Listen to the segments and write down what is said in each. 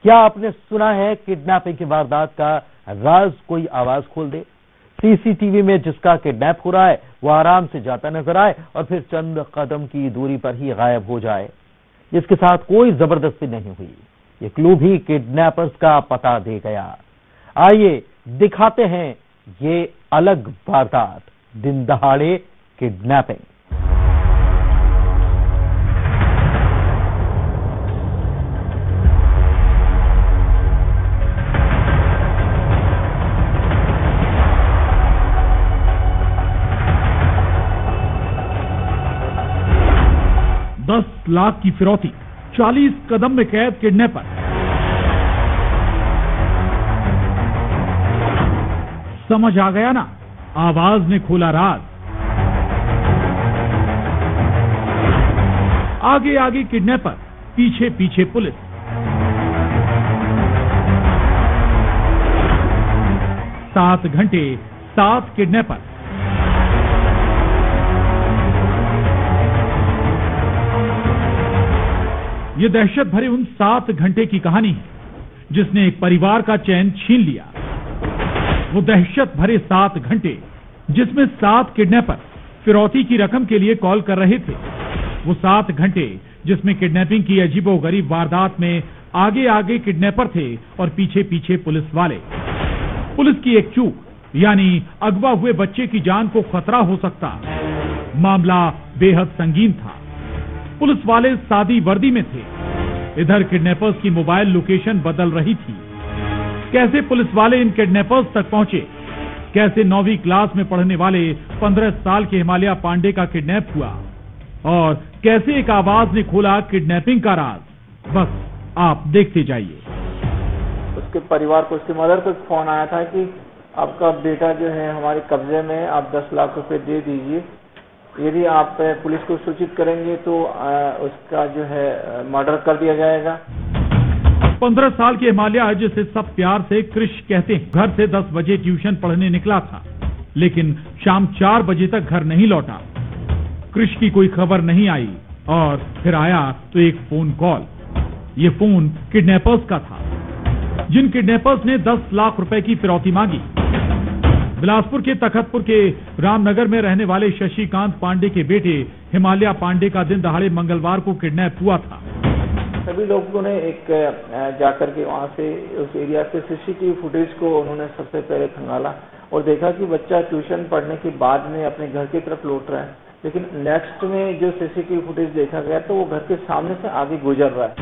क्या आपने सुना है किडनैपिंग की वारदात का राज कोई आवाज खोल दे? सीसीटीवी में जिसका किडनैप हो रहा है वो आराम से जाता नजर आए और फिर चंद कदम की दूरी पर ही गायब हो जाए, जिसके साथ कोई जबरदस्ती नहीं हुई। ये क्लू भी किडनैपर्स का पता दे गया। आइए दिखाते हैं ये अलग वारदात, दिन दहाड़े किडनैपिंग। $10 लाख की फिरौती, 40 कदम में कैद किडनैपर। समझ आ गया ना, आवाज ने खोला राज। आगे आगे किडनैपर, पीछे पीछे पुलिस। सात घंटे, 7 किडनैपर। ये दहशत भरे उन 7 घंटे की कहानी है जिसने एक परिवार का चैन छीन लिया। वो दहशत भरे 7 घंटे जिसमें 7 किडनैपर फिरौती की रकम के लिए कॉल कर रहे थे। वो 7 घंटे जिसमें किडनैपिंग की अजीबोगरीब वारदात में आगे आगे किडनैपर थे और पीछे पीछे पुलिस वाले। पुलिस की एक चूक यानी अगवा हुए बच्चे की जान को खतरा हो सकता। मामला बेहद संगीन था। पुलिस वाले सादी वर्दी में थे। इधर किडनैपर्स की मोबाइल लोकेशन बदल रही थी। कैसे पुलिस वाले इन किडनैपर्स तक पहुंचे? कैसे 9वीं क्लास में पढ़ने वाले 15 साल के हिमालय पांडे का किडनैप हुआ? और कैसे एक आवाज ने खोला किडनैपिंग का राज? बस आप देखते जाइए। उसके परिवार को, उसकी मदर को फोन आया था कि आपका बेटा जो है हमारे कब्जे में, आप 10 लाख रुपए दे दीजिए। यदि आप पुलिस को सूचित करेंगे तो उसका जो है मर्डर कर दिया जाएगा। 15 साल के हिमालय, जिसे सब प्यार से क्रिश कहते हैं, घर से 10 बजे ट्यूशन पढ़ने निकला था, लेकिन शाम 4 बजे तक घर नहीं लौटा। क्रिश की कोई खबर नहीं आई और फिर आया तो एक फोन कॉल। ये फोन किडनैपर्स का था, जिन किडनैपर्स ने 10 लाख रुपए की फिरौती मांगी। बिलासपुर के तखतपुर के रामनगर में रहने वाले शशिकांत पांडे के बेटे हिमालय पांडे का दिन दहाड़े मंगलवार को किडनैप हुआ था। सभी लोगों ने एक जाकर के वहां से उस एरिया से सीसीटीवी फुटेज को उन्होंने सबसे पहले खंगाला और देखा कि बच्चा ट्यूशन पढ़ने के बाद में अपने घर की तरफ लौट रहा है। लेकिन नेक्स्ट में जो सीसीटीवी फुटेज देखा गया तो वो घर के सामने से आगे गुजर रहा है।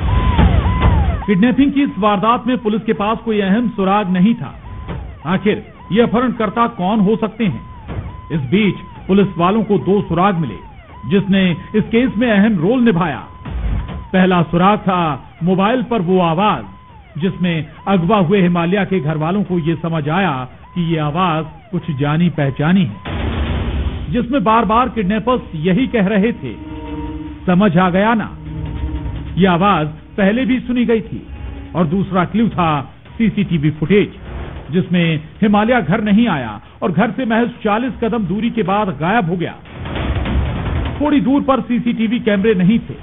किडनैपिंग की इस वारदात में पुलिस के पास कोई अहम सुराग नहीं था। आखिर ये अपहरणकर्ता कौन हो सकते हैं? इस बीच पुलिस वालों को 2 सुराग मिले जिसने इस केस में अहम रोल निभाया। पहला सुराग था मोबाइल पर वो आवाज जिसमें अगवा हुए हिमालय के घर वालों को ये समझ आया कि ये आवाज कुछ जानी पहचानी है, जिसमें बार बार किडनैपर्स यही कह रहे थे, समझ आ गया ना। ये आवाज पहले भी सुनी गई थी। और दूसरा क्लू था सीसीटीवी फुटेज, जिसमें हिमालय घर नहीं आया और घर से महज 40 कदम दूरी के बाद गायब हो गया। थोड़ी दूर पर सीसीटीवी कैमरे नहीं थे।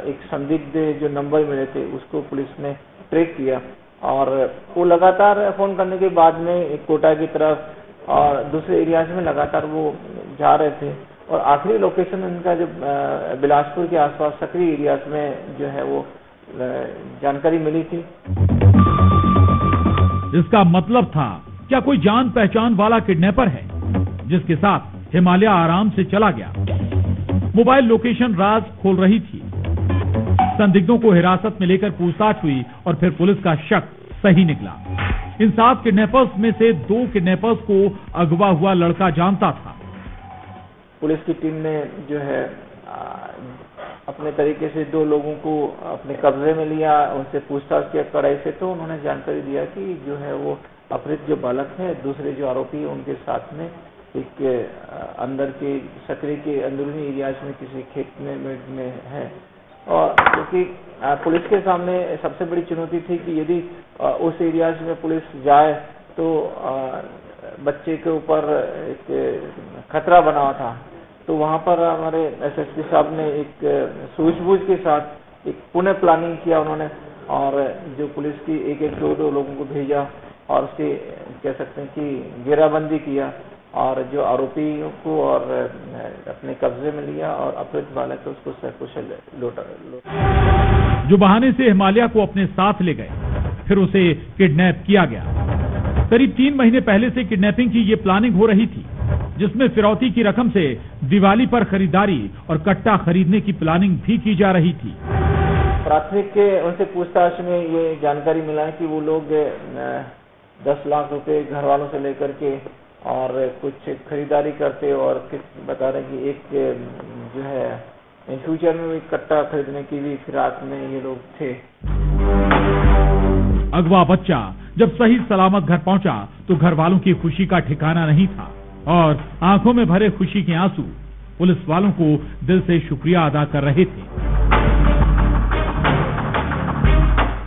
एक संदिग्ध जो नंबर मिले थे उसको पुलिस ने ट्रैक किया और वो लगातार फोन करने के बाद में एक कोटा की तरफ और दूसरे एरियाज में लगातार वो जा रहे थे और आखिरी लोकेशन उनका जो बिलासपुर के आसपास सकरी एरियाज में जो है वो जानकारी मिली थी। इसका मतलब था क्या कोई जान पहचान वाला किडनैपर है जिसके साथ हिमालय आराम से चला गया। मोबाइल लोकेशन राज खोल रही थी। संदिग्धों को हिरासत में लेकर पूछताछ हुई और फिर पुलिस का शक सही निकला। इन 7 किडनैपर्स में से 2 किडनैपर्स को अगवा हुआ लड़का जानता था। पुलिस की टीम ने जो है अपने तरीके से 2 लोगों को अपने कब्जे में लिया, उनसे पूछताछ किया कड़ाई से, तो उन्होंने जानकारी दिया कि जो है वो अपहृत जो बालक है, दूसरे जो आरोपी है उनके साथ में एक अंदर के सकरी के अंदरूनी एरियाज में किसी खेत में है। और क्योंकि पुलिस के सामने सबसे बड़ी चुनौती थी कि यदि उस एरियाज में पुलिस जाए तो बच्चे के ऊपर एक खतरा बना हुआ था। तो वहां पर हमारे एसएसपी साहब ने एक सूझबूझ के साथ एक पुनः प्लानिंग किया उन्होंने और जो पुलिस की एक एक दो दो लोगों को भेजा और उसकी कह सकते हैं कि घेराबंदी किया और जो आरोपियों को और अपने कब्जे में लिया और अपहृत बालक को उसको सकुशल लौटा। जो बहाने से हिमालय को अपने साथ ले गए, फिर उसे किडनैप किया गया। करीब 3 महीने पहले से किडनैपिंग की ये प्लानिंग हो रही थी, जिसमें फिरौती की रकम से दिवाली पर खरीदारी और कट्टा खरीदने की प्लानिंग भी की जा रही थी। प्राथमिक के उनसे पूछताछ में ये जानकारी मिला है कि वो लोग 10 लाख रुपए घर वालों से लेकर के और कुछ खरीदारी करते और बता रहे कि एक जो है इन फ्यूचर में भी कट्टा खरीदने की भी फिराक में ये लोग थे। अगवा बच्चा जब सही सलामत घर पहुंचा तो घर वालों की खुशी का ठिकाना नहीं था और आंखों में भरे खुशी के आंसू पुलिस वालों को दिल से शुक्रिया अदा कर रहे थे।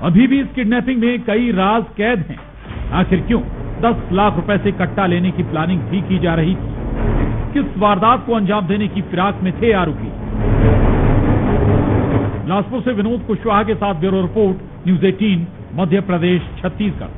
अभी भी इस किडनैपिंग में कई राज कैद हैं। आखिर क्यों 10 लाख रुपए से कट्टा लेने की प्लानिंग भी की जा रही थी? किस वारदात को अंजाम देने की फिराक में थे आरोपी? बिलासपुर से विनोद कुशवाहा के साथ bureau report, news 18, Madhya Pradesh, Chhattisgarh.